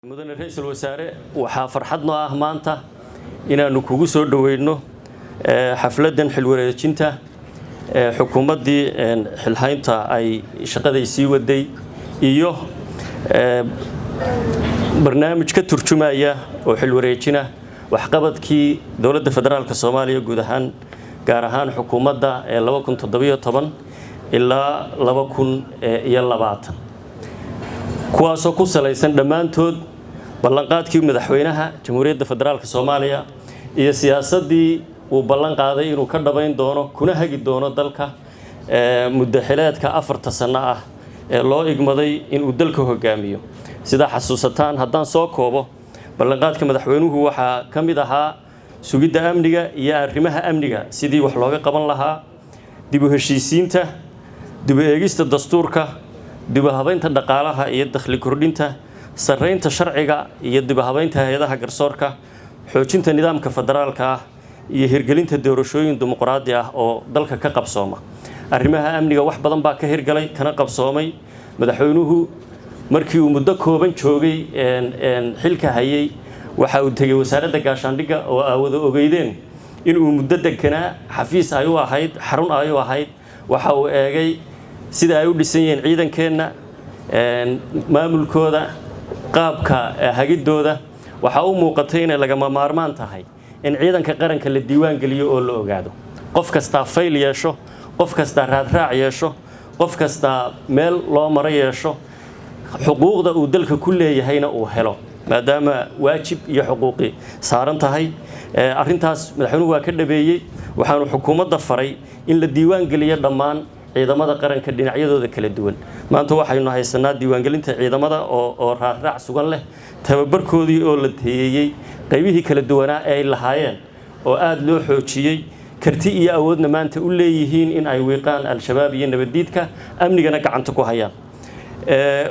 mudane ra'iisul wasaare waxa farxad noo ah maanta inaanu kugu soo dhaweeyno xafladan xilwareejinta xukuumadii xilhaynta ay shaqadaysii waday iyo barnaamij ka turjumaya oo xilwareejina waxqabadkii dawladda federaalka Soomaaliya guud ahaan gaar ahaan xukuumadda 2017 ilaa 2020 kuwaasoo ku salaysan dhamaantood ballanqaadkii madaxweynaha jamhuuriyadda federaalka Soomaaliya iyo siyaasadii uu ballan qaaday inuu ka dhabayn doono kuna hagi doono dalka muddo xileedka 4 sano ah ee loo igmaday inuu dalka hogaamiyo sida xasuusataan haddaan soo koobo ballanqaadka madaxweynuhu waxa ka mid ahaa sugidda amniga iyo arrimaha amniga sidii wax looga qaban lahaa dib u heshiisiinta dib u eegista dastuurka dib u habaynta dhaqaalaha iyo dakhli kordhinta sareynta sharciga iyo dib u habaynta hay'adaha garsoorka xoojinta nidaamka federaalka ah iyo hirgelinta doorashooyin dimuqraadi ah oo dalka ka qabsooma arrimaha amniga wax badan baa ka hirgalay kana qabsoomay madaxweynuhu markii uu muddo kooban joogay xilka hayay waxa uu tagay wasaaradda gaashaandhigga oo aawada ogeydeen in uu muddo deganaa xafiis ay u ahayd xarun ay u ahayd waxa uu eegay sida ay u dhisan yihiin ciidankeena maamulkooda qaabka hagidooda waxa uu muuqatay in laga maarmaan tahay in ciidanka qaranka la diiwaan geliyo oo la ogaado qof kasta fayl yeesho qof kasta raadraac yeesho qof kasta meel loo maray yeesho xuquuqda uu dalka ku leeyahayna uu helo maadaama waajib iyo xuquuqi saaran tahay arintaas madaxweynuhu waa ka dhabeeyay waxaanu xukuumadda faray in la diiwaan geliyo dhammaan ciidamada qaranka dhinacyadooda kala duwan maanta waxaynu haysanaa diiwaangelinta ciidamada oo raadraac sugan leh tababarkoodii oo la teeyay qaybihii kala duwanaa ee ay lahaayeen oo aad loo xoojiyay karti iyo awoodna maanta u leeyihiin in ay wiiqaan al-shabaab iyo nabadiidka amnigana gacanta ku hayaan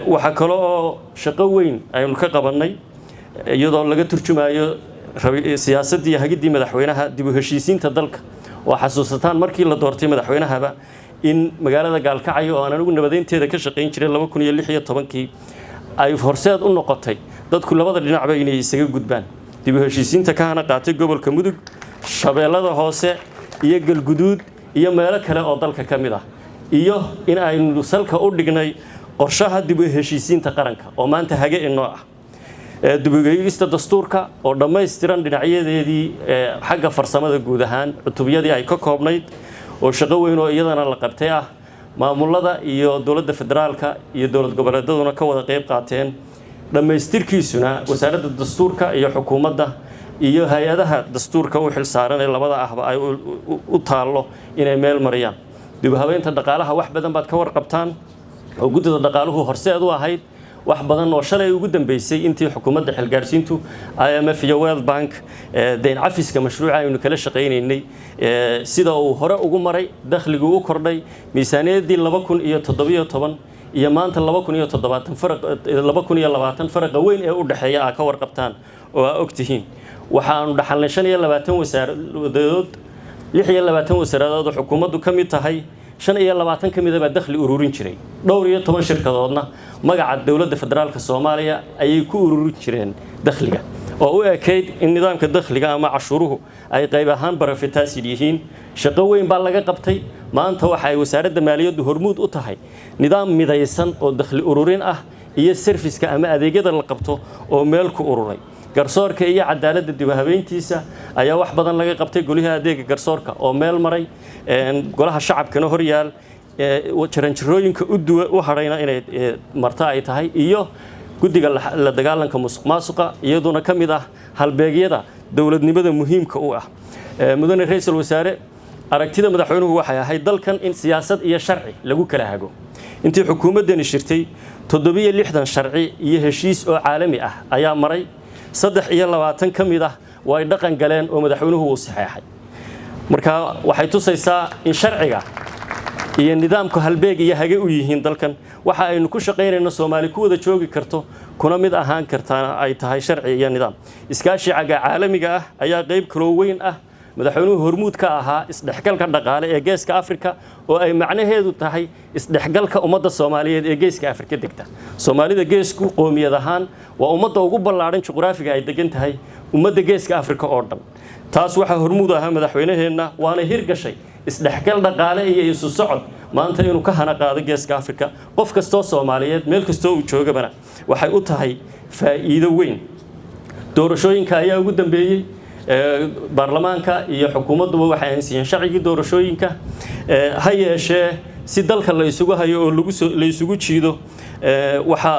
waxa kale oo shaqo weyn aynu ka qabanay iyadoo laga turjumayo siyaasadii hagidii madaxweynaha dib u heshiisiinta dalka oo xasuusataan markii la doortay madaxweynahaba in magaalada Gaalkacyo oo aan anigu nabadeynteeda ka shaqeyn jiray 2016 ay horseed u noqotay dadku labada dhinacba inay isaga gudbaan dib u heshiisiinta ka hana qaatay gobolka Mudug Shabeellada Hoose iyo Galguduud iyo meelo kale oo dalka ka mid ah iyo in aynu salka u dhignay qorshaha dib u heshiisiinta qaranka oo maanta hage inoo ah dib u eegista dastuurka oo dhameystiran dhinacyadeedii xagga farsamada guud ahaan cutubiyadii ay ka koobnayd oo shaqo weyn oo iyadana la qabtay ah maamulada iyo dawladda federaalka iyo dawlad goboleedyaduna ka wada qayb qaateen dhameystirkiisuna wasaaradda dastuurka iyo xukuumadda iyo hay'adaha dastuurka u xil saaran ee labada ahba ay u taalo inay meel mariyaan dib u habeynta dhaqaalaha wax badan baad ka warqabtaan oo guddida dhaqaaluhu horseed u ahayd wax badan oo shalay ugu dambeysay intii xukuumadda xilgaarsiintu IMF iyo World Bank deyn cafiska mashruuca aynu kala shaqeynaynay sida uu hore ugu maray dakhligu u kordhay miisaaniyadii 2017 iyo maanta 2017 farqa weyn ee u dhaxeeya ka warqabtaan oo ogtihiin waxaanu dhaxalnay 25 wasaaradood 26 wasaaradood oo xukuumaddu ka mid tahay 25 kamid ah dakhli ururin jiray dhowr iyo 10 shirkadoodna magaca dawladda federaalka Soomaaliya ayay ku ururin jireen dakhliga oo u ekeyd in nidaamka dakhliga ama cashuruhu ay qayb ahaan barafitaas yihiin shaqo weyn baa laga qabtay maanta waxa ay wasaaradda maaliyaddu hormuud u tahay nidaam midaysan oo dakhli ururin ah iyo serviceka ama adeegyada la qabto oo meel ku ururay garsoorka iyo cadaaladda dib u habeyntiisa ayaa wax badan laga qabtay golaha adeega garsoorka oo meel maray golaha shacabkana hor yaal jaranjarooyinka u harayna inay marta ay tahay iyo guddiga la dagaalanka musuqmaasuqa iyaduna ka mid ah halbeegyada dawladnimada muhiimka u ah mudane ra'iisul wasaare aragtida madaxweynuhu waxay ahayd dalkan in siyaasad iyo sharci lagu kala hago intii xukuumaddani shirtay 760 sharci iyo heshiis oo caalami ah ayaa maray 23 kamid ah way dhaqan galeen oo madaxweynuhu uu saxeexay marka waxay tusaysaa in sharciga iyo nidaamku halbeeg iyo hage u yihiin dalkan waxa aynu ku shaqeynayno Soomaali ku wada joogi karto kuna mid ahaan kartaa ay tahay sharci iyo nidaam iskaashi caalamiga ah ayaa qayb kale weyn ah madaxweynuhu hormuud ka ahaa isdhexgalka dhaqaale ee geeska Afrika oo ay macnaheedu tahay isdhexgalka ummadda Soomaaliyeed ee geeska Afrika degta Soomaalida geesku qoomiyad ahaan waa ummadda ugu ballaaran juqraafiga ay degan tahay ummadda geeska Afrika oo dhan taas waxa hormuud ahaa madaxweynaheena waana hirgashay isdhexgal dhaqaale iyo isu socod maanta inuu ka hana qaado geeska Afrika qof kasto Soomaaliyeed meel kasto uu joogabana waxay u tahay faa'iido weyn doorashooyinka ayaa ugu dambeeyay baarlamaanka iyo xukuumaddu waxay ansixiyeen sharcigii doorashooyinka ha yeeshee si dalka la isugu hayo oo la isugu jiido waxa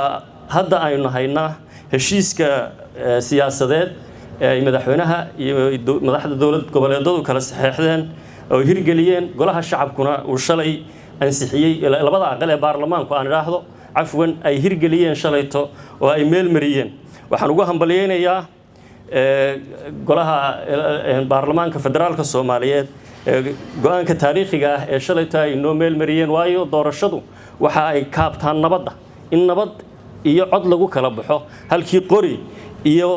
hadda aynu haynaa heshiiska siyaasadeed ay madaxweynaha iyo madaxda dawlad goboleedyadu kala saxeexdeen oo hirgeliyeen golaha shacabkuna uu shalay ansixiyay labada aqal ee baarlamaanku aan iraahdo afwan ay hirgeliyeen shalayto oo ay meel mariyeen waxaan ugu hambalyeeynaa golaha baarlamaanka federaalka Soomaaliyeed go'aanka taariikhiga ah ee shalayto ay noo meel mariyeen waayo doorashadu waxa ay kaabtaan nabadda in nabad iyo cod lagu kala baxo halkii qori iyo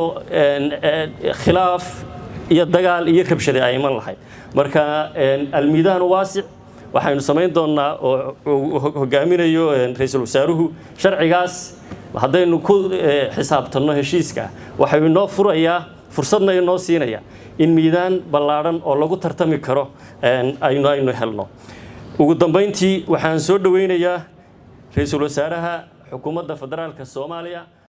khilaaf iyo dagaal iyo rabshado ay iman lahayd marka almiidaan waasic waxaynu sameyn doonaa oo hogaaminayo ra'iisul wasaaruhu sharcigaas haddaynu ku xisaabtanno heshiiska waxay noo furayaa fursadna inoo siinaya in miidaan ballaaran oo lagu tartami karo aynu helno ugu dambeyntii waxaan soo dhaweynayaa ra'iisul wasaaraha xukuumadda federaalka Soomaaliya